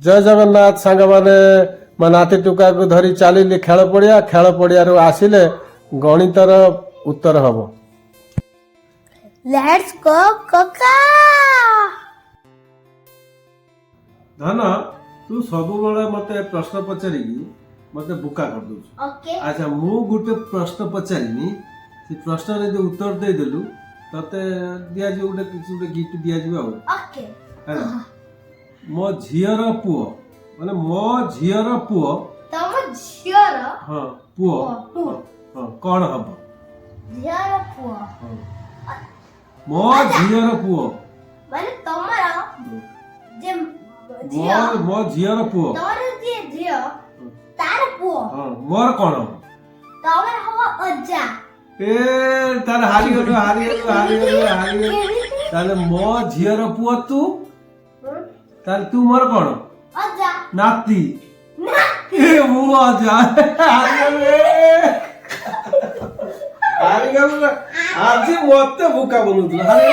जय जगन्नाथ सांग माने मो नाती टुका को धरी चलिली खेल पड़िया आसिले गणितर उत्तर हम। Let's go Coca. धन तू सब मते प्रश्न पचारि मते बुका कर दउ। ओके अच्छा मु गुटे प्रश्न पचारिनी से प्रश्न रे जो उत्तर दे देलु तते दिया जे गुटे किछ गुटे गिफ्ट दिया जिवो आ। ओके हैला मो झियर पुओ माने मो झियर पुओ तम झियर हां पुओ पुओ हां कोन हबो झियर पुओ मो झियर पुओ माने तमरा जे झियो मो झियर पुओ तोर जे झियो तार पुओ हां मोर कोन हबो तमर हवा अज्जा ए तार हारी गलो ताले मो झियर पुओ तू ताले तू मोर कोन अज्जा नाती ए मु अजा हारी गलो आज मते बुका बनउतला हारी